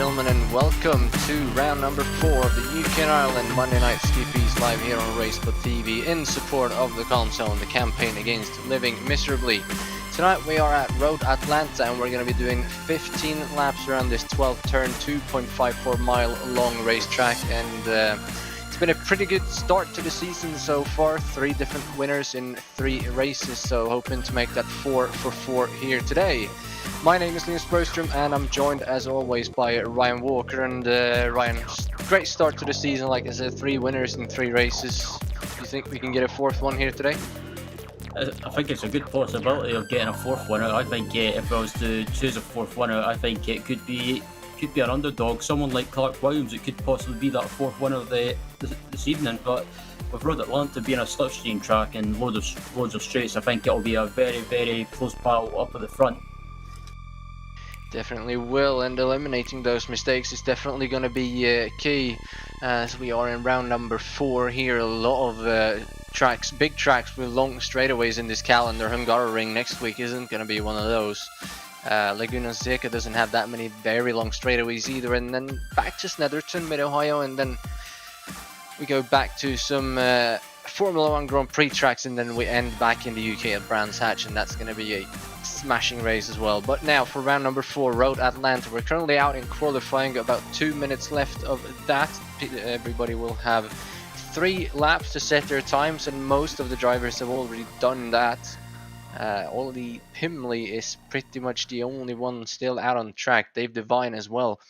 gentlemen, and welcome to round number 4 of the UK and Ireland Monday Night Skippys live here on RaceSpotTV in support of the calm zone, the campaign against living miserably. Tonight we are at Road Atlanta and we're going to be doing 15 laps around this 12-turn, 2.54 mile long racetrack, and it's been a pretty good start to the season so far. 3 different winners in 3 races, so hoping to make that 4 for 4 here today. My name is Linus Bergström and I'm joined as always by Ryan Walker. And Ryan, great start to the season, like I said, 3 winners in 3 races. Do you think we can get a 4th one here today? I think it's a good possibility of getting a 4th winner. I think if I was to choose a 4th winner, I think it could be an underdog. Someone like Clark Williams, it could possibly be that 4th winner this evening. But with Road Atlanta being a slipstream track and loads of straights, I think it'll be a very, very close battle up at the front. Definitely will, and eliminating those mistakes is definitely going to be key, as we are in round number 4 here. A lot of tracks, big tracks with long straightaways in this calendar. Hungaroring next week isn't going to be one of those. Laguna Seca doesn't have that many very long straightaways either, and then back to Snetterton, Mid-Ohio, and then we go back to some Formula 1 Grand Prix tracks, and then we end back in the UK at Brands Hatch, and that's going to be a smashing race as well. But now for round number 4, Road Atlanta. We're currently out in qualifying, about 2 minutes left of that. Everybody will have 3 laps to set their times, and most of the drivers have already done that. Ollie Pimley is pretty much the only one still out on track. Dave Devine as well.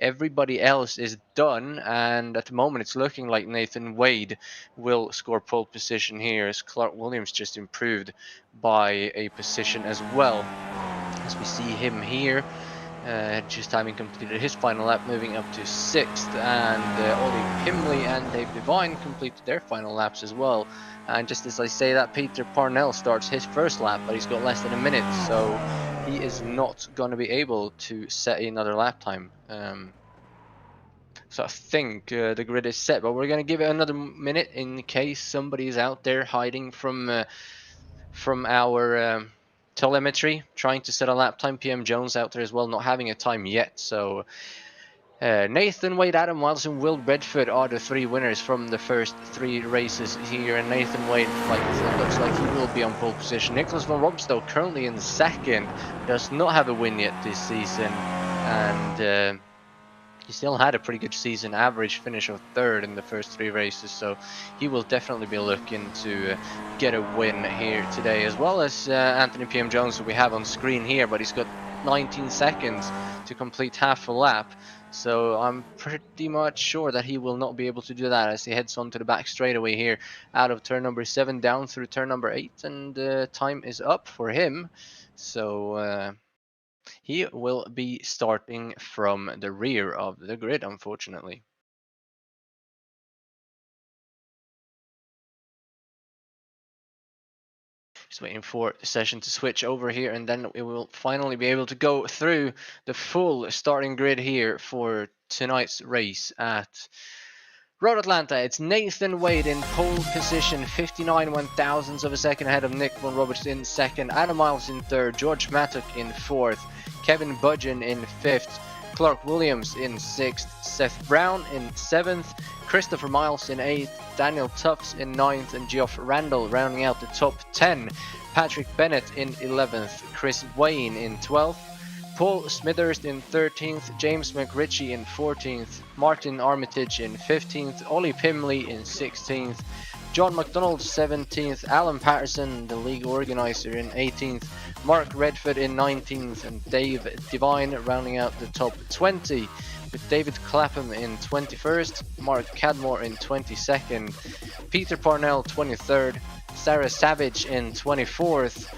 Everybody else is done, and at the moment it's looking like Nathan Wade will score pole position here, as Clark Williams just improved by a position as well, as we see him here just having completed his final lap, moving up to 6th, and Ollie Pimley and Dave Devine completed their final laps as well. And just as I say that, Peter Parnell starts his first lap, but he's got less than a minute, so he is not going to be able to set another lap time. So I think the grid is set, but we're going to give it another minute in case somebody is out there hiding from our telemetry, trying to set a lap time. PM Jones out there as well, not having a time yet. So Nathan Wade, Adam Wilson, Will Redford are the 3 winners from the first 3 races here, and Nathan Wade, looks like he will be on pole position. Nicholas van Robstow currently in 2nd, does not have a win yet this season, and he still had a pretty good season, average finish of 3rd in the first 3 races, so he will definitely be looking to get a win here today, as well as Anthony PM Jones, who we have on screen here, but he's got 19 seconds to complete half a lap. So I'm pretty much sure that he will not be able to do that, as he heads on to the back straightaway here out of turn number 7 down through turn number 8, and time is up for him. So he will be starting from the rear of the grid, unfortunately. Just waiting for the session to switch over here, and then we will finally be able to go through the full starting grid here for tonight's race at Road Atlanta. It's Nathan Wade in pole position, 59 1,000ths of a second ahead of Nick Von Roberts in 2nd, Adam Miles in 3rd, George Mattock in 4th, Kevin Budgeon in 5th, Clark Williams in 6th, Seth Brown in 7th, Christopher Miles in 8th, Daniel Tufts in 9th, and Geoff Randall rounding out the top 10. Patrick Bennett in 11th, Chris Wayne in 12th, Paul Smithers in 13th, James McRitchie in 14th, Martin Armitage in 15th, Ollie Pimley in 16th, John McDonald 17th, Alan Patterson, the league organizer, in 18th, Mark Redford in 19th, and Dave Devine rounding out the top 20, with David Clapham in 21st, Mark Cadmore in 22nd, Peter Parnell 23rd, Sarah Savage in 24th,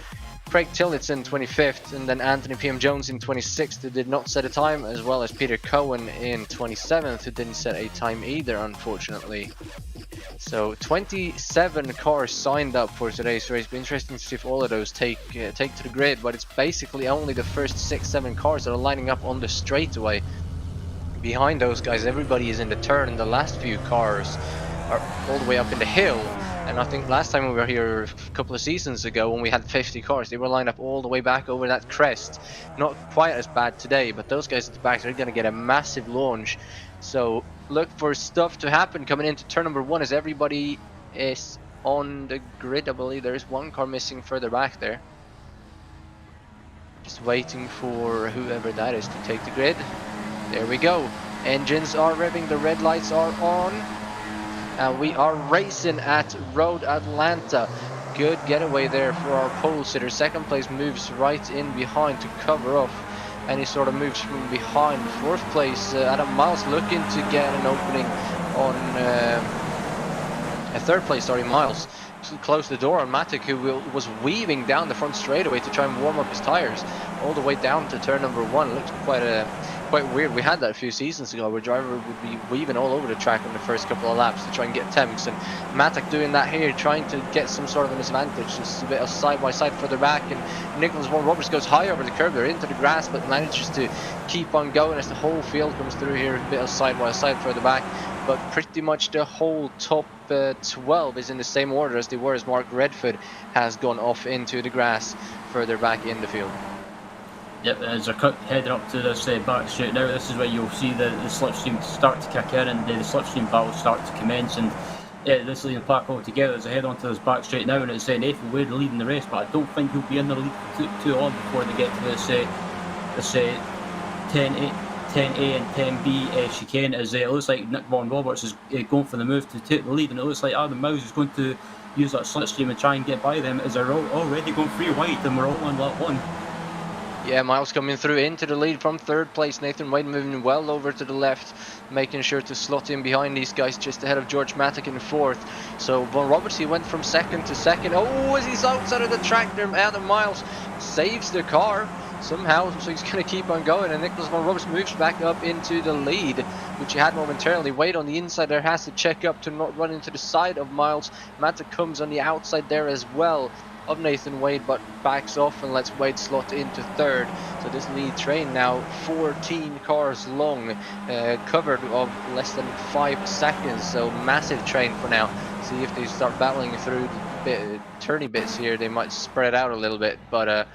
Craig Tillotson 25th, and then Anthony PM Jones in 26th, who did not set a time, as well as Peter Cohen in 27th, who didn't set a time either, unfortunately. So 27 cars signed up for today's race. It'll be interesting to see if all of those take to the grid, but it's basically only the first 6-7 cars that are lining up on the straightaway. Behind those guys, everybody is in the turn, and the last few cars are all the way up in the hill. And I think last time we were here a couple of seasons ago when we had 50 cars, they were lined up all the way back over that crest. Not quite as bad today, but those guys at the back, they're going to get a massive launch. So look for stuff to happen coming into turn number 1 as everybody is on the grid. I believe there is one car missing further back there. Just waiting for whoever that is to take the grid. There we go. Engines are revving, the red lights are on. And we are racing at Road Atlanta. Good getaway there for our pole sitter. Second place moves right in behind to cover off any sort of moves from behind. Fourth place, Adam Miles looking to get an opening on third place, sorry, Miles. Close the door on Matic, who was weaving down the front straightaway to try and warm up his tires all the way down to turn number 1. It looks quite weird. We had that a few seasons ago where driver would be weaving all over the track on the first couple of laps to try and get temps, and Matic doing that here, trying to get some sort of an advantage. Just a bit of side by side further back, and Nicholas Von Roberts goes high over the curb there into the grass, but manages to keep on going as the whole field comes through here. A bit of side by side further back, but pretty much the whole top 12 is in the same order as they were, as Mark Redford has gone off into the grass further back in the field. Yep, as they're heading up to this back straight now, this is where you'll see the slipstream start to kick in and the slipstream battle start to commence. And this leading pack all together as they head onto this back straight now, and it's Nathan Wade leading the race, but I don't think he'll be in the lead for too long before they get to this 10A and 10B chicane, as it looks like Nick Von Roberts is going for the move to take the lead, and it looks like Adam Miles is going to use that slipstream and try and get by them, as they're already going 3 wide and we're all on lap 1. Yeah, Miles coming through into the lead from third place. Nathan Wade moving well over to the left, making sure to slot in behind these guys just ahead of George Matic in fourth. So Von Roberts, he went from second to second. Oh, as he's outside of the track there, Adam Miles saves the car somehow, so he's going to keep on going, and Nicholas Von Roberts moves back up into the lead, which he had momentarily. Wade on the inside there has to check up to not run into the side of Miles. Matic comes on the outside there as well of Nathan Wade, but backs off and lets Wade slot into third. So this lead train now 14 cars long, covered of less than 5 seconds, so massive train for now. See if they start battling through the turny bits here, they might spread out a little bit, but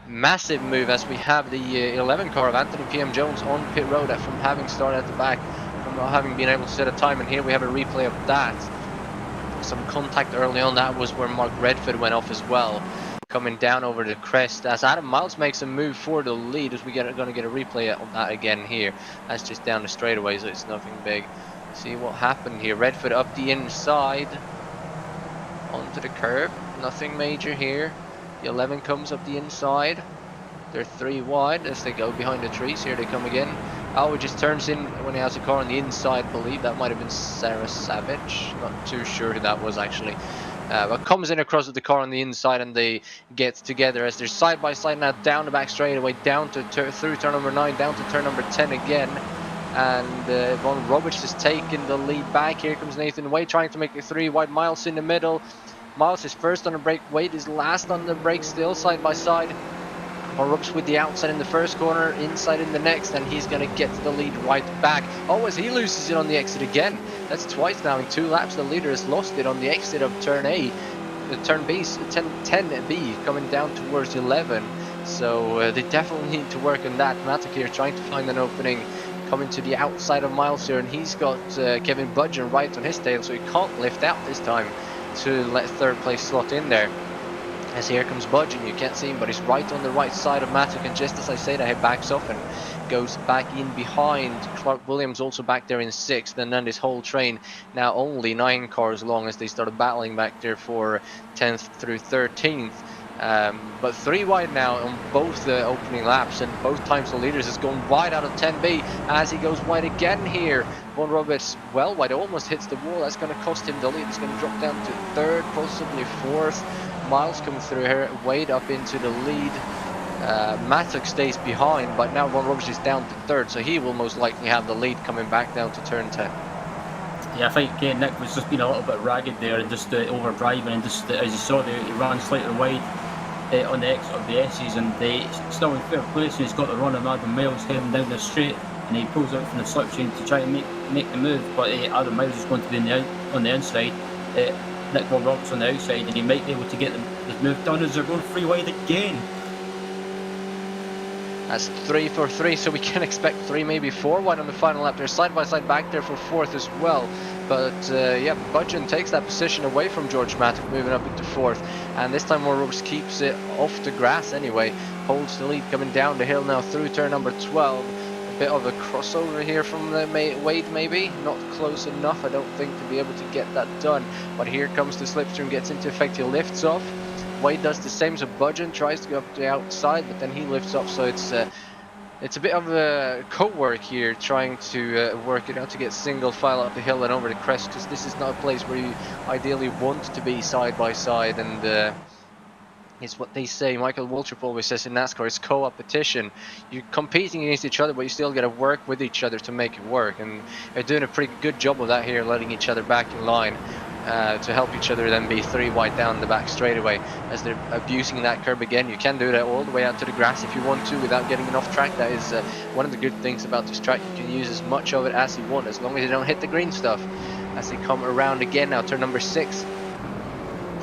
massive move as we have the 11 car of Anthony PM Jones on pit road from having started at the back, from not having been able to set a time, and here we have a replay of that. Some contact early on, that was where Mark Redford went off as well, coming down over the crest as Adam Miles makes a move for the lead, as we going to get a replay of that again here. That's just down the straightaway, so it's nothing big. See what happened here. Redford up the inside onto the curb, nothing major here. The 11 comes up the inside. They're 3 wide as they go behind the trees. Here they come again. Oh, it just turns in when he has a car on the inside. I believe that might have been Sarah Savage. Not too sure who that was actually. But comes in across with the car on the inside, and they get together as they're side by side now down the back straightaway, down to through turn number 9, down to turn number 10 again. And Von Roberts is taking the lead back. Here comes Nathan Wade trying to make it 3 wide. Miles in the middle. Miles is first on the brake, Wade is last on the brake, still side by side. Von Roberts with the outside in the first corner, inside in the next, and he's going to get to the lead right back. Oh, as he loses it on the exit again. That's twice now in 2 laps. The leader has lost it on the exit of turn A. Turn B, 10B, coming down towards 11. So they definitely need to work on that. Matic here trying to find an opening, coming to the outside of Miles here, and he's got Kevin Budgeon right on his tail, so he can't lift out this time to let third place slot in there. As here comes Budgeon, you can't see him, but he's right on the right side of Matic, and just as I say that, he backs off and goes back in behind. Clark Williams also back there in 6th, and then this whole train now only 9 cars long as they started battling back there for 10th through 13th. But 3 wide now on both the opening laps, and both times the leaders has gone wide out of 10B as he goes wide again here. Von Roberts well wide, almost hits the wall. That's going to cost him the lead. It's going to drop down to 3rd, possibly 4th. Miles coming through here, Wade up into the lead. Matic stays behind, but now Von Roberts is down to 3rd, so he will most likely have the lead coming back down to turn 10. Yeah, I think Nick was just being a little bit ragged there and just overdriving, and just as you saw there, he ran slightly wide on the exit of the S's, and they still in 3rd place, and he's got the run of Adam Miles heading down the straight, and he pulls out from the slipstream to try and make the move, but Adam Miles is going to be on the inside. Nick Von Roberts on the outside, and he might be able to get the move done as they're going 3 wide again. That's 3 for 3, so we can expect 3, maybe 4 wide on the final lap. They're side by side back there for 4th as well. But yeah, Budgeon takes that position away from George Matic, moving up into 4th. And this time Von Roberts keeps it off the grass anyway. Holds the lead coming down the hill now through turn number 12. A bit of a crossover here from the Wade maybe. Not close enough, I don't think, to be able to get that done. But here comes the slipstream, gets into effect, he lifts off. Wade does the same, so Budgeon tries to go up the outside, but then he lifts up, so it's a bit of a co-work here, trying to work it out to get single file up the hill and over the crest, because this is not a place where you ideally want to be side by side, and it's what they say. Michael Waltrip always says in NASCAR, it's co-opetition. You're competing against each other, but you still got to work with each other to make it work, and they're doing a pretty good job of that here, letting each other back in line. To help each other then be 3 wide down the back straightaway as they're abusing that curb again. You can do that all the way out to the grass if you want to without getting enough track. That is one of the good things about this track. You can use as much of it as you want as long as you don't hit the green stuff. As they come around again now, turn number 6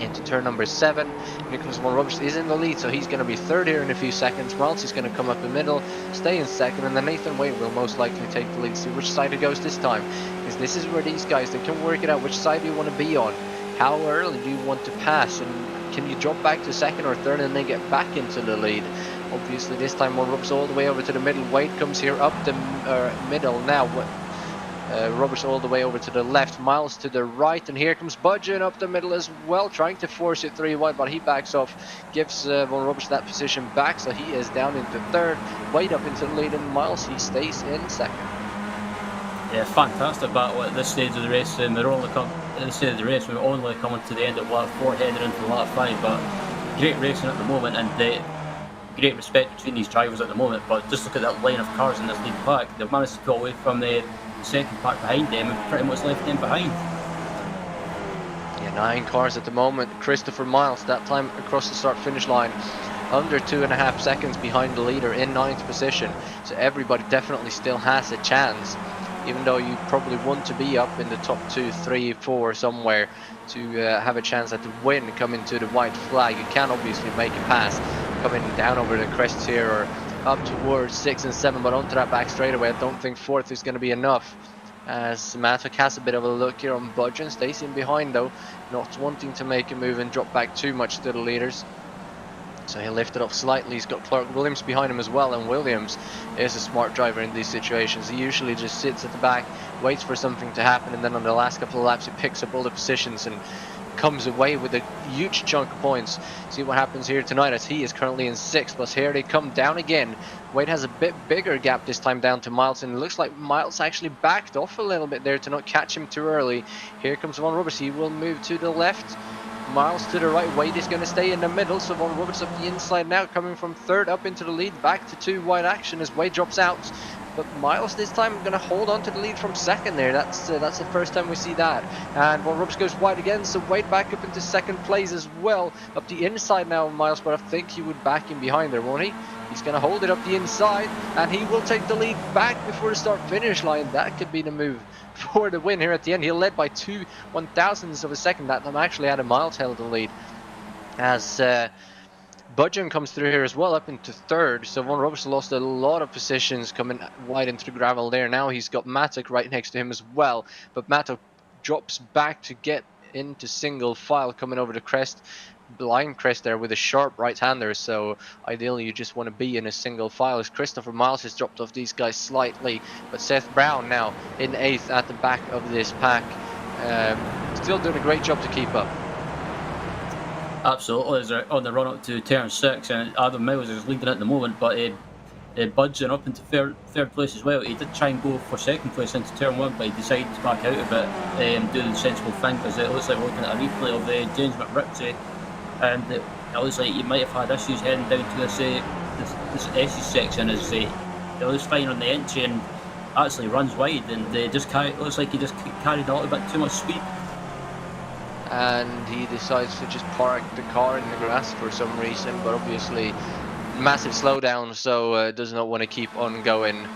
into turn number 7. Nicholas Von Roberts is in the lead, so he's going to be 3rd here in a few seconds. Miles is going to come up the middle, stay in 2nd, and then Nathan Wade will most likely take the lead. See which side it goes this time, because this is where these guys, they can work it out. Which side do you want to be on? How early do you want to pass? And can you drop back to 2nd or 3rd and then get back into the lead? Obviously this time Von Roberts all the way over to the middle. Wade comes here up the middle now. Roberts all the way over to the left, Miles to the right, and here comes Budgeon up the middle as well, trying to force it 3 wide, but he backs off, gives Von Roberts that position back, so he is down into 3rd, Wade up into the lead, and Miles, he stays in 2nd. Yeah, fantastic battle at this stage of the race. We're only at this stage of the race, we're only coming to the end of lap 4, heading into lap 5, but great racing at the moment, and great respect between these drivers at the moment. But just look at that line of cars in this lead pack. They've managed to pull away from the second pack behind them and pretty much left them behind. Yeah, 9 cars at the moment. Christopher Miles, that time across the start-finish line, under 2.5 seconds behind the leader in 9th position. So everybody definitely still has a chance, even though you probably want to be up in the top 2, 3, 4 somewhere to have a chance at the win coming to the white flag. You can obviously make a pass coming down over the crests here or up towards 6 and 7, but onto that back straightaway. I don't think 4th is going to be enough, as Matic has a bit of a look here on Budgeon. Stays in behind though, not wanting to make a move and drop back too much to the leaders. So he lifted up slightly. He's got Clark Williams behind him as well, and Williams is a smart driver in these situations. He usually just sits at the back, waits for something to happen, and then on the last couple of laps he picks up all the positions and comes away with a huge chunk of points. See what happens here tonight, as he is currently in 6th, but here they come down again. Wade has a bit bigger gap this time down to Miles, and it looks like Miles actually backed off a little bit there to not catch him too early. Here comes Von Roberts. He will move to the left, Miles to the right. Wade is going to stay in the middle, so Von Roberts up the inside now, coming from 3rd up into the lead, back to 2 wide action as Wade drops out. But Miles this time going to hold on to the lead from 2nd there. That's the first time we see that. And Von Roberts goes wide again, so Wade back up into 2nd place as well. Up the inside now, Miles, but I think he would back in behind there, won't he? He's going to hold it up the inside, and he will take the lead back before the start-finish line. That could be the move for the win here at the end. He led by 2 1/1000ths of a second. That time actually had a Miles held the lead. As Budgeon comes through here as well, up into 3rd. So Von Roberts lost a lot of positions coming wide into the gravel there. Now he's got Matic right next to him as well. But Matic drops back to get into single file, coming over the crest, blind crest there with a sharp right-hander. So ideally you just want to be in a single file, as Christopher Miles has dropped off these guys slightly. But Seth Brown now in 8th at the back of this pack. Still doing a great job to keep up. Absolutely, as they're on the run up to turn 6, and Adam Miles is leading at the moment, but Budgeon up into third place as well. He did try and go for 2nd place into turn 1, but he decided to back out of it, do the sensible thing, because it looks like we're looking at a replay of James McRitchie, and it looks like he might have had issues heading down to this S's section, as it was fine on the entry and actually runs wide, and looks like he just carried a little bit too much speed. And he decides to just park the car in the grass for some reason, but obviously massive slowdown, so does not want to keep on going.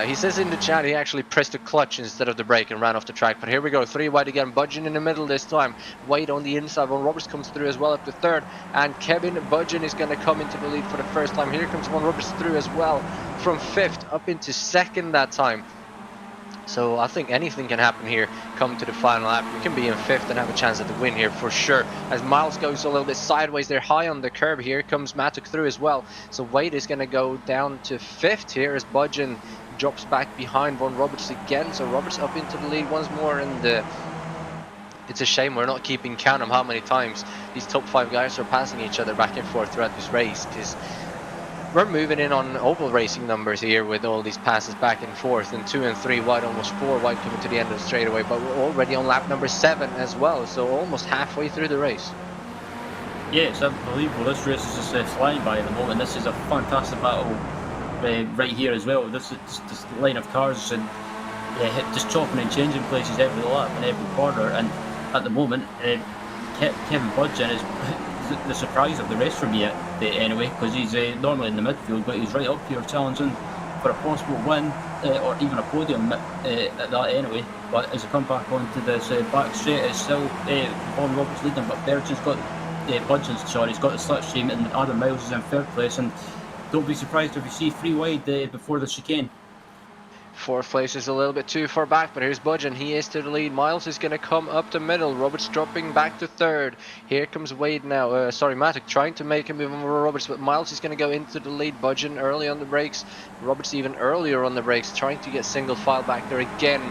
He says in the chat he actually pressed the clutch instead of the brake and ran off the track. But here we go, 3 wide again, Budgeon in the middle this time. Wade on the inside, Von Roberts comes through as well up to third. And Kevin Budgeon is going to come into the lead for the first time. Here comes Von Roberts through as well from 5th up into 2nd that time. So I think anything can happen here come to the final lap. We can be in 5th and have a chance at the win here for sure. As Miles goes a little bit sideways, they're high on the curb. Here comes Matuk through as well. So Wade is going to go down to 5th here as Budgeon drops back behind Von Roberts again. So Roberts up into the lead once more, and it's a shame we're not keeping count of how many times these top 5 guys are passing each other back and forth throughout this race, because we're moving in on oval racing numbers here with all these passes back and forth, and 2 and 3 wide, almost 4 wide coming to the end of the straightaway. But we're already on lap number 7 as well, so almost halfway through the race. Yeah, it's unbelievable. This race is just flying by at the moment. This is a fantastic battle right here as well. This line of cars and just chopping and changing places every lap and every corner. And at the moment, Kevin Budgeon is the surprise of the race for me anyway, because he's normally in the midfield, but he's right up here challenging for a possible win or even a podium at that anyway. But as I come back onto this back straight, it's still Von Roberts leading, but Budgeon's got he's got the slipstream, and Adam Miles is in 3rd place. And don't be surprised if you see 3 wide before the chicane. 4th place is a little bit too far back, but here's Budgeon. He is to the lead. Miles is going to come up the middle. Roberts dropping back to 3rd. Here comes Wade now. Matic trying to make a move over Roberts, but Miles is going to go into the lead. Budgeon early on the brakes. Roberts even earlier on the brakes, trying to get single file back there again.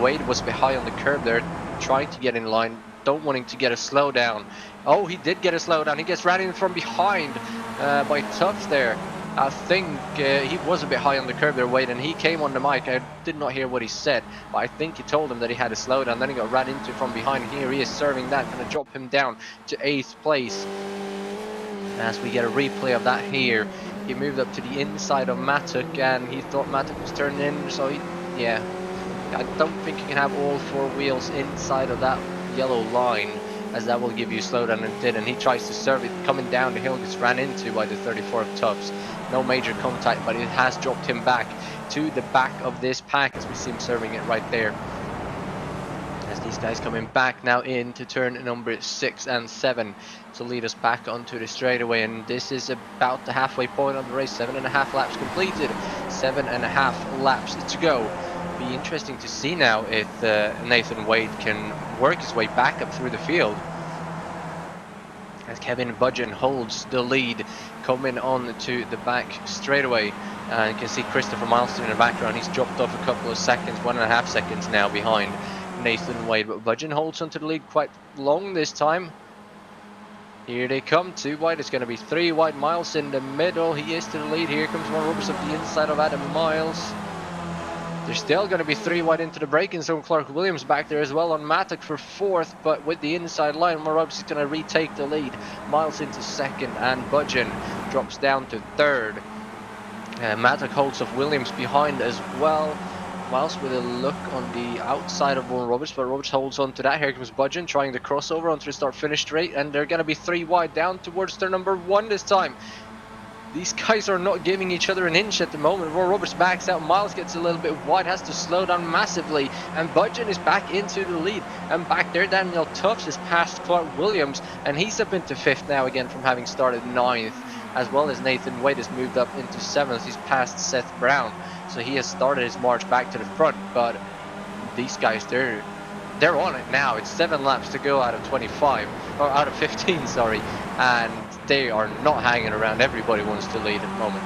Wade was a bit high on the curb there, trying to get in line, don't wanting to get a slowdown. Oh, he did get a slowdown. He gets ran in from behind by Tufts there. I think he was a bit high on the curb there, Wade, and he came on the mic. I did not hear what he said, but I think he told him that he had a slowdown. Then he got ran into from behind. Here he is serving that, going to drop him down to 8th place. As we get a replay of that here, he moved up to the inside of Matuk, and he thought Matuk was turning in, so yeah. I don't think you can have all 4 wheels inside of that yellow line, as that will give you a slowdown, and did. And he tries to serve it coming down the hill, gets ran into by the 34 of Tufts. No major contact, but it has dropped him back to the back of this pack, as we see him serving it right there. As these guys coming back now into turn number 6 and 7 to lead us back onto the straightaway. And this is about the halfway point of the race. 7.5 laps completed, 7.5 laps to go. Be interesting to see now if Nathan Wade can work his way back up through the field, as Kevin Budgeon holds the lead coming on to the back straightaway. And you can see Christopher Milestone in the background. He's dropped off a couple of seconds, 1.5 seconds now behind Nathan Wade, but Budgeon holds onto the lead quite long this time. Here they come, 2 wide. It's going to be 3 wide. Miles in the middle. He is to the lead. Here comes Von Roberts up the inside of Adam Miles. There's still going to be 3 wide into the braking zone. Clark Williams back there as well on Matic for 4th, but with the inside line, Roberts is going to retake the lead. Miles into 2nd, and Budgeon drops down to 3rd. Matic holds off Williams behind as well. Miles with a look on the outside of Roberts, but Roberts holds on to that. Here comes Budgeon trying the crossover onto the start-finish straight, and they're going to be 3 wide down towards turn number 1 this time. These guys are not giving each other an inch at the moment. Roberts backs out. Miles gets a little bit wide, has to slow down massively. And Budgeon is back into the lead. And back there, Daniel Tufts has passed Clark Williams. And he's up into 5th now again from having started 9th. As well as Nathan Wade has moved up into 7th. He's passed Seth Brown. So he has started his march back to the front. But these guys, they're on it now. It's 7 laps to go out of 25. Or out of 15, sorry. And they are not hanging around. Everybody wants to lead at the moment.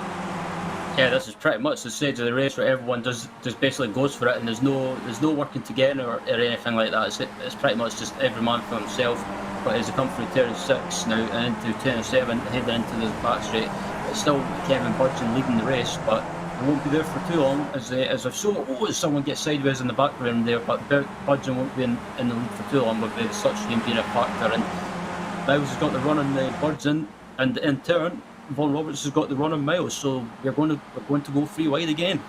Yeah, this is pretty much the stage of the race where everyone just basically goes for it, and there's no working together or anything like that. It's pretty much just every man for himself. But as they come through turn 6 now and into turn 7, heading into the back straight, it's still Kevin Budgeon leading the race, but he won't be there for too long. As I've shown, someone gets sideways in the background there, but Budgeon won't be in the lead for too long with the slipstream being a factor. And Miles has got the run on Budgeon, and in turn, Von Roberts has got the run on Miles, so we're going to go 3 wide again.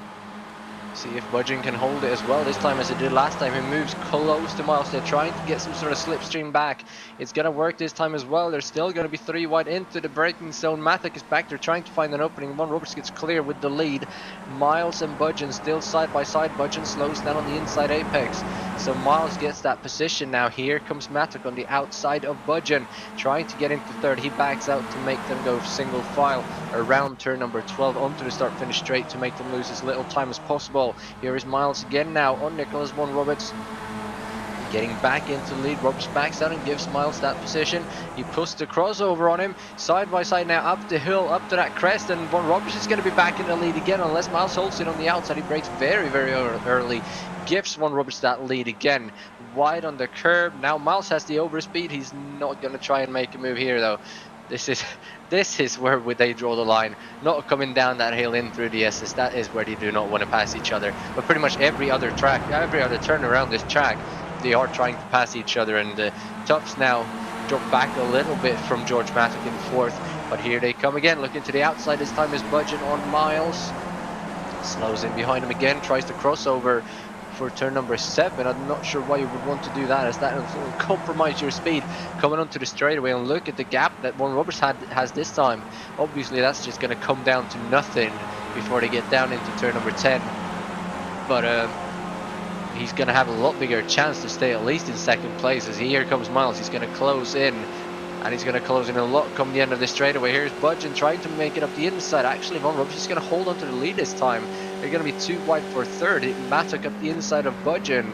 See if Budgeon can hold it as well this time as it did last time. He moves close to Miles. They're trying to get some sort of slipstream back. It's going to work this time as well. They're still going to be 3 wide into the braking zone. Matic is back. They're trying to find an opening. Von Roberts gets clear with the lead. Miles and Budgeon still side by side. Budgeon slows down on the inside apex. So Miles gets that position now. Here comes Matic on the outside of Budgeon, trying to get into third. He backs out to make them go single file around turn number 12 onto the start finish straight to make them lose as little time as possible. Here is Miles again now on Nicholas Von Roberts, getting back into the lead. Roberts backs out and gives Miles that position. He puts the crossover on him, side by side now up the hill, up to that crest, and Von Roberts is going to be back in the lead again unless Miles holds it on the outside. He breaks very early, gives Von Roberts that lead again, wide on the curb. Now Miles has the overspeed. He's not going to try and make a move here though. This is where they draw the line, not coming down that hill in through the SS. That is where they do not want to pass each other. But pretty much every other turn around this track, they are trying to pass each other. And the Tufts now drop back a little bit from George Matic in fourth. But here they come again, looking to the outside. This time is Budgeon on Miles. Slows in behind him again, tries to cross over for turn number 7. I'm not sure why you would want to do that, as that will compromise your speed coming onto the straightaway. And look at the gap that Von Roberts has this time. Obviously that's just going to come down to nothing before they get down into turn number 10. But he's going to have a lot bigger chance to stay at least in second place, as here comes Miles. He's going to close in, and he's going to close in a lot come the end of the straightaway. Here's Budgeon trying to make it up the inside. Actually, Von Roberts is going to hold on to the lead this time. They're going to be 2 wide for third. Matic up the inside of Budgeon,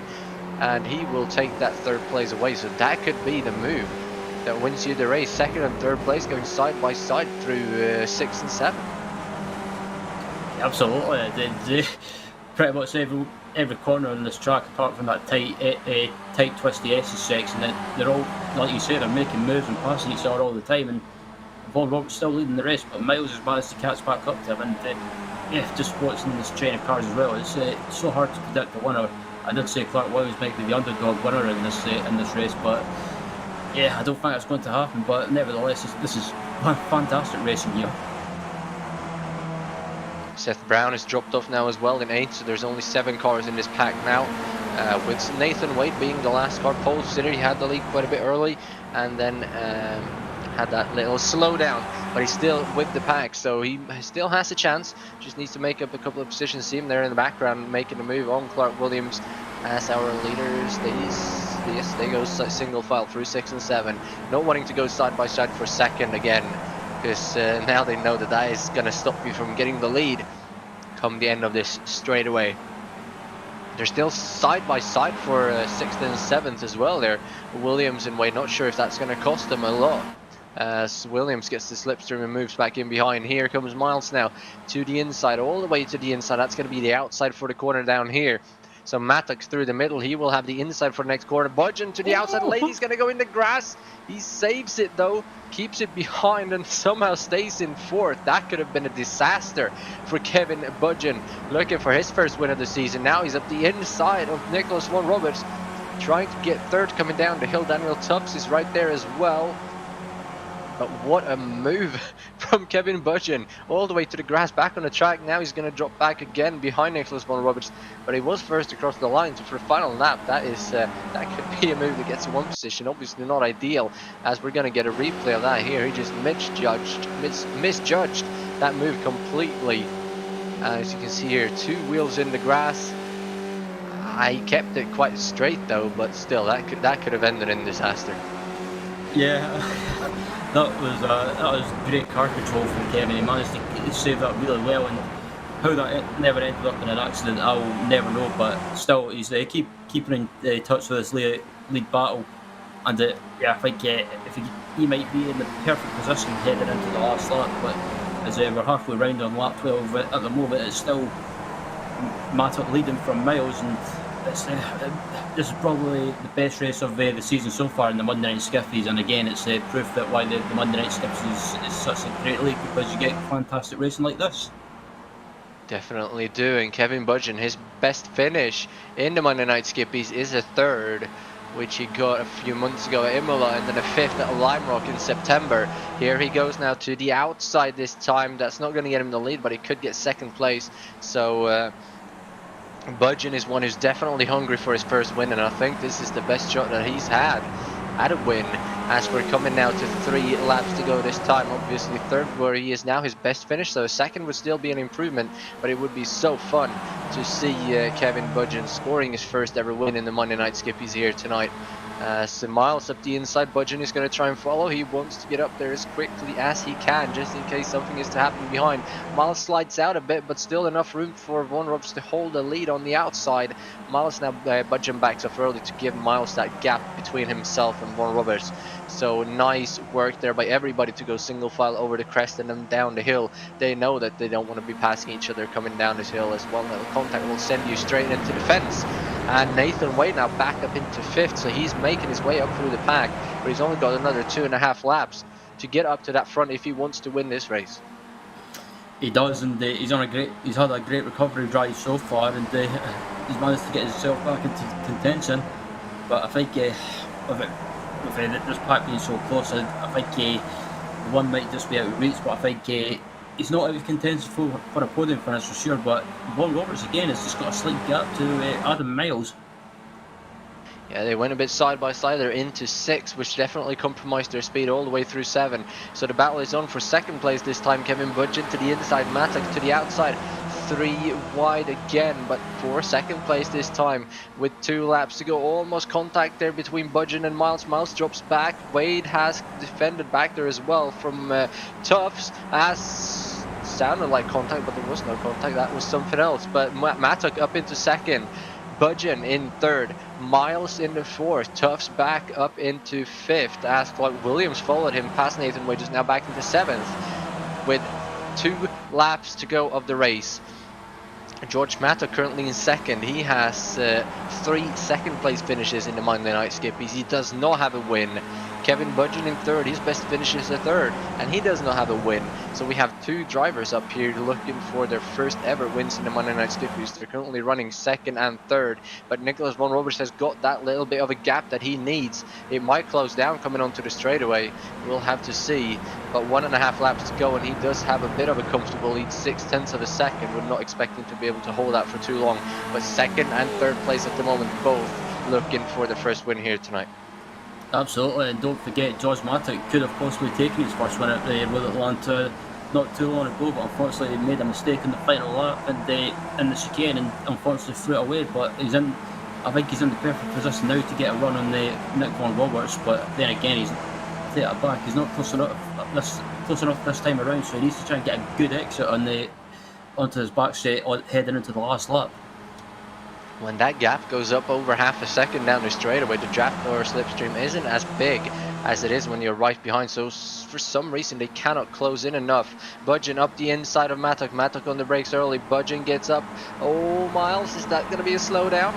and he will take that third place away. So that could be the move that wins you the race. Second and third place going side by side through 6 and 7. Absolutely. Pretty much every corner on this track, apart from that tight twisty S's section, they're all, like you say, they're making moves and passing each other all the time, and Von Roberts still leading the race, but Miles has managed to catch back up to him. And yeah, just watching this train of cars as well, it's so hard to predict the winner. I did say Clark Williams might be the underdog winner in this race, but yeah, I don't think that's going to happen. But nevertheless, this is fantastic racing here. Seth Brown has dropped off now as well in 8th, so there's only 7 cars in this pack now, with Nathan Wade being the last car. Pole sitter, he had the lead quite a bit early, and then had that little slowdown, but he's still with the pack, so he still has a chance. Just needs to make up a couple of positions. See him there in the background making a move on Clark Williams as our leaders. They go single file through 6 and 7, not wanting to go side by side for second again, because now they know that is going to stop you from getting the lead come the end of this straightaway. They're still side by side for 6th and 7th as well there, Williams and Wade. Not sure if that's going to cost them a lot, as Williams gets the slipstream and moves back in behind. Here comes Miles now to the inside, all the way to the inside. That's going to be the outside for the corner down here. So Matic through the middle, he will have the inside for the next corner. Budgeon to the outside, Lady's going to go in the grass. He saves it though, keeps it behind, and somehow stays in 4th. That could have been a disaster for Kevin Budgeon, looking for his first win of the season. Now he's up the inside of Nicholas Von Roberts, trying to get 3rd coming down the hill. Daniel Tufts is right there as well. But what a move from Kevin Budgeon, all the way to the grass, back on the track. Now he's going to drop back again behind Nicholas Von Roberts, but he was first across the line. So for the final lap, that could be a move that gets in 1 position. Obviously not ideal, as we're going to get a replay of that here. He just misjudged that move completely. As you can see here, 2 wheels in the grass. He kept it quite straight though, but still, that could have ended in disaster. Yeah. That was great car control from Kevin. He managed to save that really well, and how that never ended up in an accident, I'll never know. But still, he's keeping in touch with his lead battle, and yeah, I think he might be in the perfect position heading into the last lap. But as we're halfway round on lap 12 at the moment, it's still Matic leading from Miles, and this is probably the best race of the season so far in the Monday Night Skippys. And again, it's proof that why the Monday Night Skippys is such a great league, because you get fantastic racing like this. Definitely do. And Kevin Budgeon, his best finish in the Monday Night Skippys is a 3rd, which he got a few months ago at Imola, and then a 5th at Lime Rock in September. Here he goes now to the outside this time. That's not going to get him the lead, but he could get 2nd place. So Budgeon is one who's definitely hungry for his first win, and I think this is the best shot that he's had at a win, as we're coming now to 3 laps to go this time. Obviously third where he is now his best finish, so a second would still be an improvement, but it would be so fun to see Kevin Budgeon scoring his first ever win in the Monday Night Skippies here tonight. So Miles up the inside, Budgeon is going to try and follow. He wants to get up there as quickly as he can, just in case something is to happen behind. Miles slides out a bit, but still enough room for Von Roberts to hold the lead on the outside. Miles now Budgeon backs off early to give Miles that gap between himself and Von Roberts. So nice work there by everybody to go single file over the crest and then down the hill. They know that they don't want to be passing each other coming down this hill as well. Little contact will send you straight into the fence. And Nathan Wade now back up into 5th, so he's making his way up through the pack, but he's only got another 2.5 laps to get up to that front if he wants to win this race. He does, and he's had a great recovery drive so far, and he's managed to get himself back into contention. But I think with this pack being so close, I think one might just be out of reach. But I think he's not out of contention for a podium finish for sure. But Von Roberts again has just got a slight gap to Adam Miles. Yeah, they went a bit side by side. They're into 6, which definitely compromised their speed all the way through 7. So the battle is on for second place this time. Kevin Budgeon to the inside, Matic to the outside. 3 wide again, but for second place this time with 2 laps to go. Almost contact there between Budgeon and Miles. Miles drops back. Wade has defended back there as well from Tufts, as sounded like contact, but there was no contact. That was something else. But Matic up into second. Budgeon in 3rd, Miles in the 4th, Tufts back up into 5th as Clark Williams followed him past Nathan Wade, is now back into 7th with 2 laps to go of the race. George Mata currently in 2nd. He has 3 second place finishes in the Monday Night Skippies. He does not have a win. Kevin Budgeon in 3rd, his best finish is a 3rd, and he does not have a win. So we have 2 drivers up here looking for their first ever wins in the Monday Night Skippies. They're currently running 2nd and 3rd, but Nicholas Von Roberts has got that little bit of a gap that he needs. It might close down coming onto the straightaway. We'll have to see, but 1.5 laps to go, and he does have a bit of a comfortable lead, 0.6 of a second. We're not expecting to be able to hold that for too long, but 2nd and 3rd place at the moment, both looking for the first win here tonight. Absolutely, and don't forget, George Matic could have possibly taken his first win at Road Atlanta not too long ago, but unfortunately he made a mistake in the final lap and in the chicane, and unfortunately threw it away. But I think he's in the perfect position now to get a run on the Nick Von Roberts. But then again, he's take it back. He's not close enough this time around, so he needs to try and get a good exit onto his back straight heading into the last lap. When that gap goes up over half a second down the straightaway, the draft or slipstream isn't as big as it is when you're right behind, so for some reason they cannot close in enough. Budgeon up the inside of Matic. Matic on the brakes early. Budgeon gets up. Oh, Miles, is that going to be a slowdown?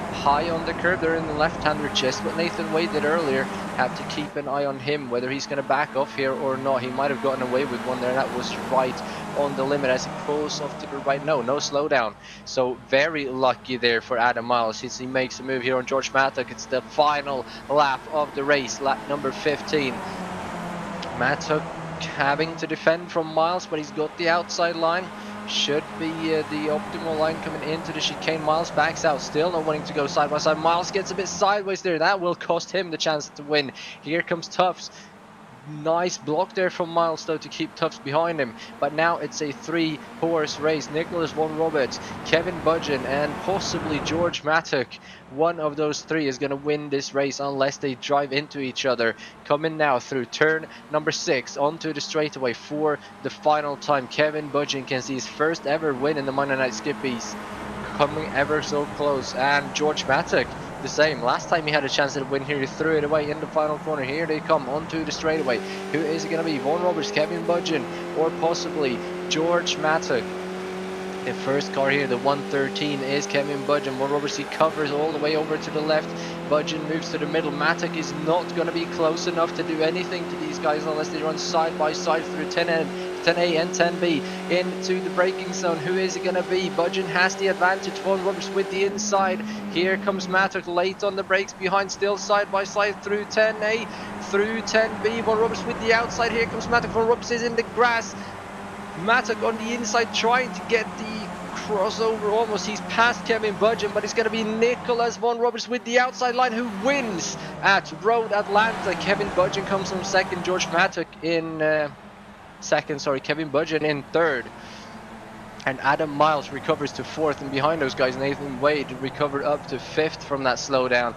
High on the curb there in the left-hander chest, but Nathan Wade did earlier. Have to keep an eye on him, whether he's going to back off here or not. He might have gotten away with one there. That was right on the limit as he pulls off to the right. No slowdown. So very lucky there for Adam Miles. He makes a move here on George Matic. It's the final lap of the race, lap number 15. Matic having to defend from Miles, but he's got the outside line. Should be the optimal line coming into the chicane. Miles backs out, still not wanting to go side by side. Miles gets a bit sideways there. That will cost him the chance to win. Here comes Tufts. Nice block there from Miles though to keep Tufts behind him. But now it's a 3-horse race. Nicholas Von Roberts, Kevin Budgeon, and possibly George Matic. One of those 3 is going to win this race unless they drive into each other. Coming now through turn number 6 onto the straightaway for the final time. Kevin Budgeon can see his first ever win in the Monday Night Skippies. Coming ever so close. And George Matic, the same. Last time he had a chance at a win here, he threw it away in the final corner. Here they come onto the straightaway. Who is it going to be? Von Roberts, Kevin Budgeon, or possibly George Matic? The first car here, the 113, is Kevin Budgeon. Von Roberts, he covers all the way over to the left. Budgeon moves to the middle. Matic is not going to be close enough to do anything to these guys unless they run side by side through 10A and 10B into the braking zone. Who is it going to be? Budgeon has the advantage. Von Roberts with the inside. Here comes Matic late on the brakes behind, still side by side through 10A, through 10B. Von Roberts with the outside. Here comes Matic. Von Roberts is in the grass. Matic on the inside trying to get the crossover almost. He's past Kevin Budgeon, but it's going to be Nicholas Von Roberts with the outside line who wins at Road Atlanta. Kevin Budgeon comes from second, George Mattock in second, Kevin Budgeon in third. And Adam Miles recovers to fourth, and behind those guys, Nathan Wade recovered up to fifth from that slowdown.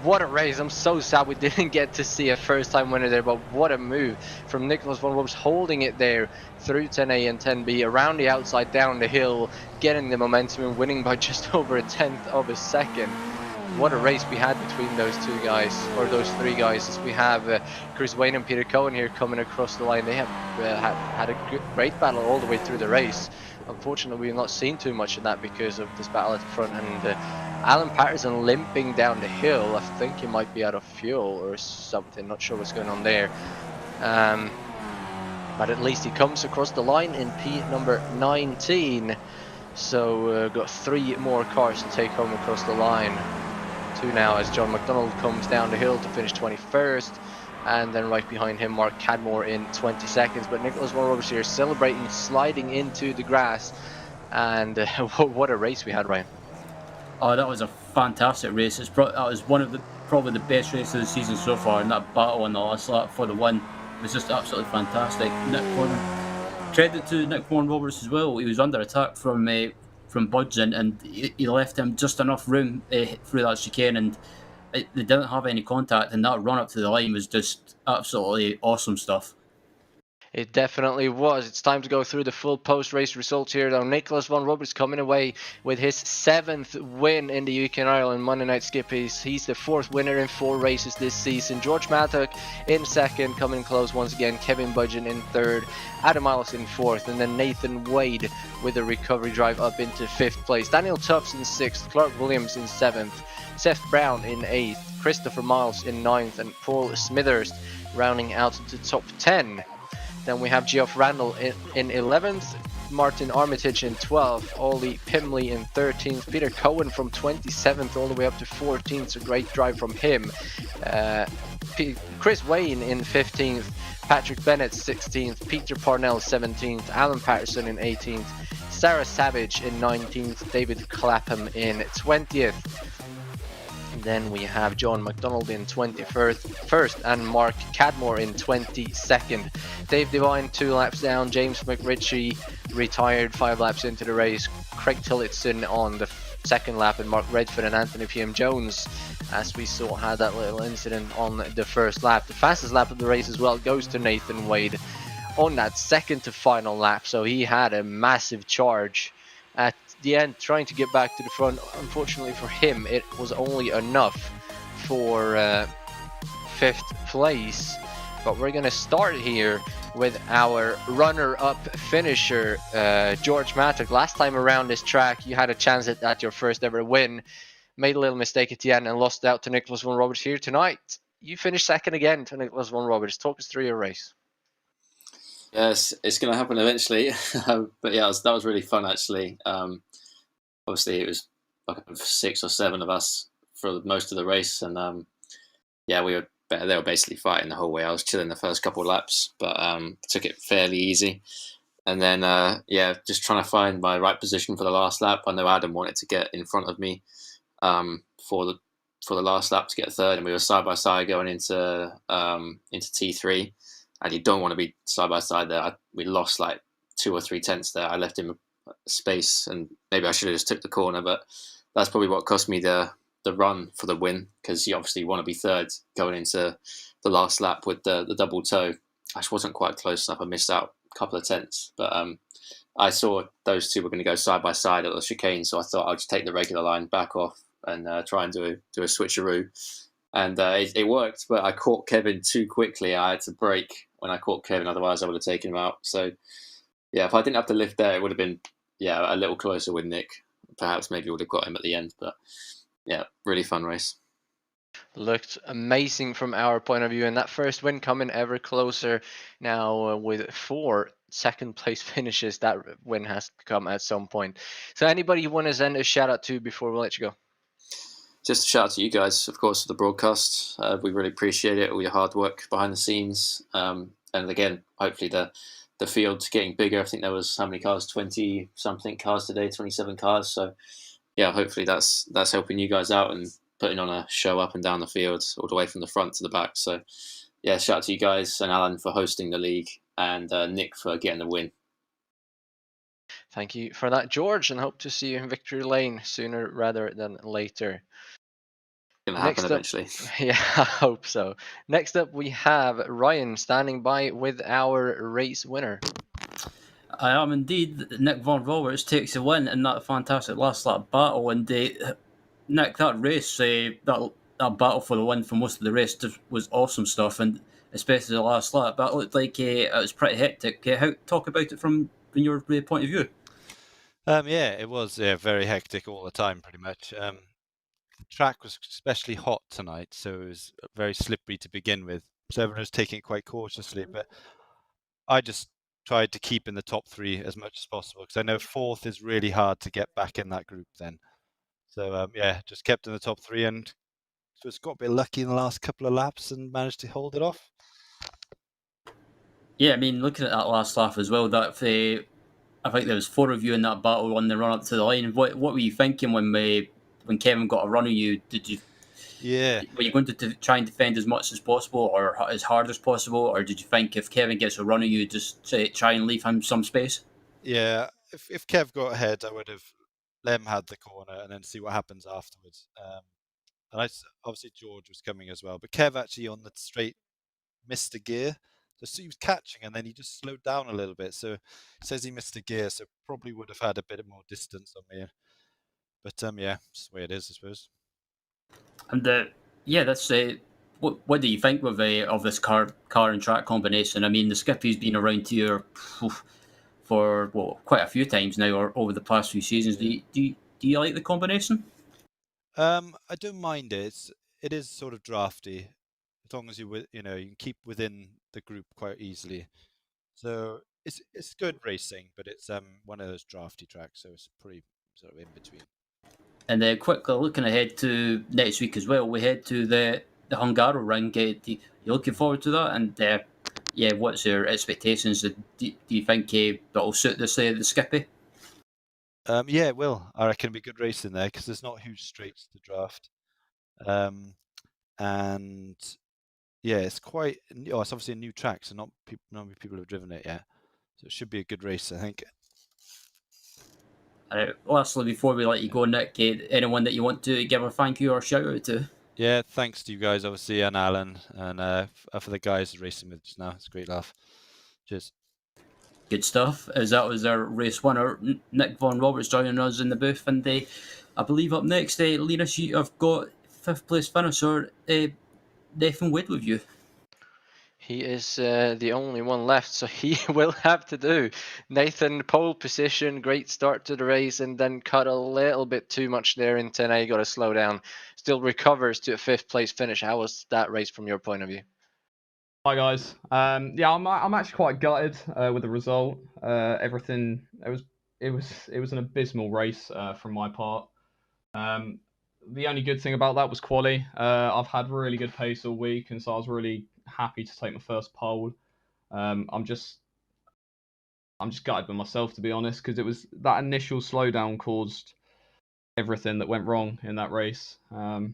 What a race. I'm so sad we didn't get to see a first-time winner there, but what a move from Nicholas Von Roberts, holding it there through 10A and 10B, around the outside, down the hill, getting the momentum and winning by just over a tenth of a second. What a race we had between those two guys, or those three guys, as we have Chris Wayne and Peter Cohen here coming across the line. They have had a great battle all the way through the race. Unfortunately, we've not seen too much of that because of this battle at the front, and Alan Patterson limping down the hill. I think he might be out of fuel or something, not sure what's going on there. But at least he comes across the line in P number 19. So got 3 more cars to take home across the line. 2 now as John McDonald comes down the hill to finish 21st. And then right behind him, Mark Cadmore in 22nd. But Nicholas Von Roberts here celebrating, sliding into the grass. And what a race we had, Ryan. Oh, that was a fantastic race. That was one of probably the best races of the season so far. And that battle on the last lap for the win was just absolutely fantastic. Credit to Nick Von Roberts as well. He was under attack from Budgeon, and he left him just enough room through that chicane, and they didn't have any contact, and that run up to the line was just absolutely awesome stuff. It definitely was. It's time to go through the full post-race results here. Now, Nicholas Von Roberts coming away with his 7th win in the UK&I on Monday Night Skippys. He's the 4th winner in 4 races this season. George Mattock in 2nd, coming close once again. Kevin Budgeon in 3rd. Adam Miles in 4th. And then Nathan Wade with a recovery drive up into 5th place. Daniel Tufts in 6th. Clark Williams in 7th. Seth Brown in 8th. Christopher Miles in 9th. And Paul Smithers rounding out the top 10. Then we have Geoff Randall in 11th, Martin Armitage in 12th, Ollie Pimley in 13th, Peter Cohen from 27th all the way up to 14th, so great drive from him. Chris Wayne in 15th, Patrick Bennett 16th, Peter Parnell 17th, Alan Patterson in 18th, Sarah Savage in 19th, David Clapham in 20th. Then we have John McDonald in 21st and Mark Cadmore in 22nd. Dave Devine 2 laps down. James McRitchie retired 5 laps into the race. Craig Tillotson on the 2nd lap, and Mark Redford and Anthony P.M. Jones, as we saw, had that little incident on the 1st lap. The fastest lap of the race as well goes to Nathan Wade on that 2nd to final lap. So he had a massive charge at the end, trying to get back to the front. Unfortunately for him, it was only enough for 5th place. But we're going to start here with our runner-up finisher, George Mattock. Last time around this track, you had a chance at your first ever win. Made a little mistake at the end and lost out to Nicholas Von Roberts. Here tonight, you finished 2nd again to Nicholas Von Roberts. Talk us through your race. Yes, it's going to happen eventually. But yeah, that was really fun, actually. Obviously, it was like 6 or 7 of us for most of the race. And yeah, they were basically fighting the whole way. I was chilling the first couple of laps, but took it fairly easy. And then, yeah, just trying to find my right position for the last lap. I know Adam wanted to get in front of me for the last lap to get 3rd, and we were side by side going into T3. And you don't want to be side by side there. We lost like 2 or 3 tenths there. I left him space, and maybe I should have just took the corner, but that's probably what cost me the run for the win, because you obviously want to be 3rd going into the last lap with the double toe. I just wasn't quite close enough. I missed out a couple of tenths, but I saw those two were going to go side by side at the chicane, so I thought I'd just take the regular line, back off, and try and do a switcheroo. And it worked, but I caught Kevin too quickly. I had to brake when I caught Kevin, otherwise I would have taken him out. So, yeah, if I didn't have to lift there, it would have been, yeah, a little closer with Nick. Perhaps maybe would have got him at the end, but yeah, really fun race. Looked amazing from our point of view, and that first win coming ever closer now with 4 second place finishes. That win has to come at some point. So anybody you want to send a shout out to before we let you go? Just a shout out to you guys, of course, for the broadcast. We really appreciate it, all your hard work behind the scenes. And again, hopefully the the field's getting bigger. I think there was how many cars? 20 something cars today, 27 cars. So yeah, hopefully that's helping you guys out and putting on a show up and down the field, all the way from the front to the back. So yeah, shout out to you guys and Alan for hosting the league, and Nick for getting the win. Thank you for that, George, and hope to see you in victory lane sooner rather than later. Gonna happen Next up, eventually. yeah, I hope so. Next up, we have Ryan standing by with our race winner. I am indeed. Nick Von Roberts takes the win in that fantastic last lap battle. And Nick, that race, that battle for the win for most of the race was awesome stuff, and especially the last lap. That looked like it was pretty hectic. Talk about it from your point of view. Yeah, it was very hectic all the time, pretty much. The track was especially hot tonight, so it was very slippery to begin with. So everyone was taking it quite cautiously, but I just tried to keep in the top 3 as much as possible, because I know 4th is really hard to get back in that group then. So yeah, just kept in the top 3 and just got a bit lucky in the last couple of laps and managed to hold it off. Yeah, I mean, looking at that last lap as well, I think there was 4 of you in that battle on the run up to the line. What were you thinking when Kevin got a run of you? Were you going to try and defend as much as possible or as hard as possible, or did you think if Kevin gets a run of you, just try and leave him some space? Yeah, if Kev got ahead, I would have let him have the corner and then see what happens afterwards. And obviously George was coming as well, but Kev actually on the straight missed a gear. So he was catching and then he just slowed down a little bit. So he says he missed a gear, so probably would have had a bit more distance on me. But yeah, it's the way it is, I suppose. And yeah, that's what do you think of this car and track combination? I mean, the Skippy's been around here for quite a few times now, or over the past few seasons. Do you like the combination? I don't mind it. It is sort of drafty, as long as you can keep within the group quite easily. So it's good racing, but it's one of those drafty tracks, so it's pretty sort of in between. And quickly looking ahead to next week as well, we head to the Hungaro ring. You looking forward to that? And yeah, what's your expectations? Do you think that'll suit the Skippy? Yeah, it will. I reckon it'll be good racing there because there's not huge straights to draft. And yeah, it's obviously a new track, so not many people have driven it yet. So it should be a good race, I think. Lastly, before we let you go, Nick, anyone that you want to give a thank you or shout out to? Yeah, thanks to you guys, obviously, and Alan, and for the guys racing with just now. It's a great laugh. Cheers. Good stuff. As that was our race winner, Nick Von Roberts, joining us in the booth. And I believe up next, Linus, I've got 5th place finisher, Nathan Wade with you. He is the only one left, so he will have to do. Nathan, pole position, great start to the race, and then cut a little bit too much there in 10A, got to slow down. Still recovers to a 5th place finish. How was that race from your point of view? Hi guys. Yeah, I'm actually quite gutted with the result. Everything it was an abysmal race from my part. The only good thing about that was quali. I've had really good pace all week, and so I was really happy to take my first pole. I'm just gutted with myself, to be honest, because it was that initial slowdown caused everything that went wrong in that race. I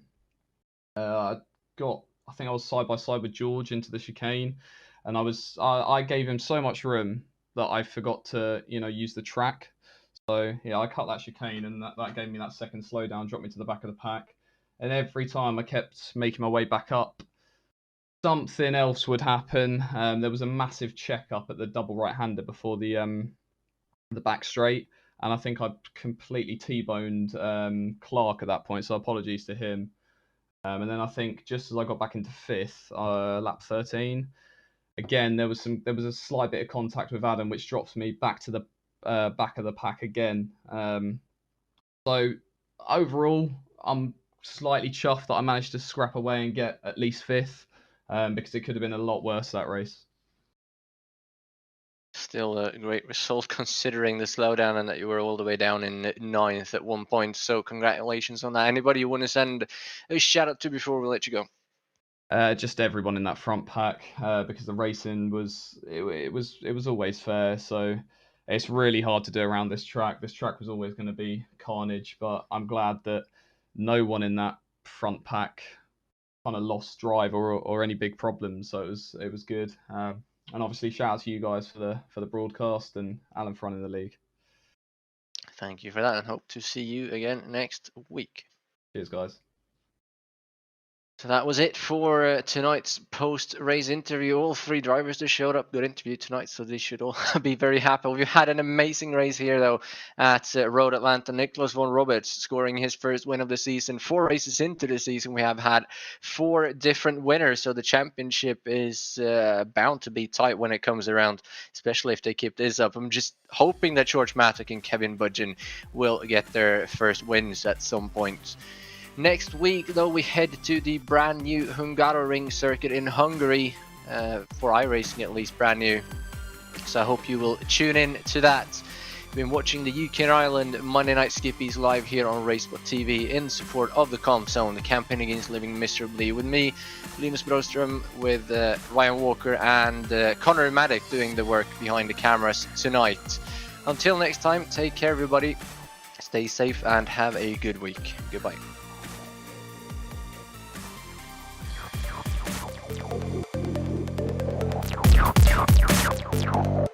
think I was side by side with George into the chicane, and I gave him so much room that I forgot to use the track. So yeah, I cut that chicane, and that gave me that second slowdown, dropped me to the back of the pack. And every time I kept making my way back up, something else would happen. There was a massive check up at the double right-hander before the back straight, and I think I completely T-boned Clark at that point. So apologies to him. And then I think just as I got back into 5th, lap 13, again there was a slight bit of contact with Adam, which drops me back to the back of the pack again. So overall, I'm slightly chuffed that I managed to scrap away and get at least 5th, because it could have been a lot worse, that race. Still a great result considering the slowdown and that you were all the way down in 9th at one point. So congratulations on that. Anybody you want to send a shout out to before we let you go? just everyone in that front pack, because the racing was it was always fair. So it's really hard to do around this track. This track was always going to be carnage, but I'm glad that no one in that front pack kind of lost drive or any big problems. So it was good. And obviously shout out to you guys for the broadcast, and Alan for running the league. Thank you for that, and hope to see you again next week. Cheers, guys. So that was it for tonight's post-race interview. All 3 drivers that showed up, good interview tonight, so they should all be very happy. We've had an amazing race here, though, at Road Atlanta. Nicholas von Roberts scoring his first win of the season. 4 races into the season, we have had 4 different winners, so the championship is bound to be tight when it comes around, especially if they keep this up. I'm just hoping that George Mattock and Kevin Budgeon will get their first wins at some point. Next week, though, we head to the brand new Hungaroring circuit in Hungary, for iRacing at least, brand new. So I hope you will tune in to that. We've been watching the UK and Ireland Monday Night Skippys live here on RaceSpotTV in support of the Comp Zone, the campaign against living miserably, with me, Linus Broström, with Ryan Walker and Connor Maddock doing the work behind the cameras tonight. Until next time, take care everybody, stay safe and have a good week. Goodbye. Ciao.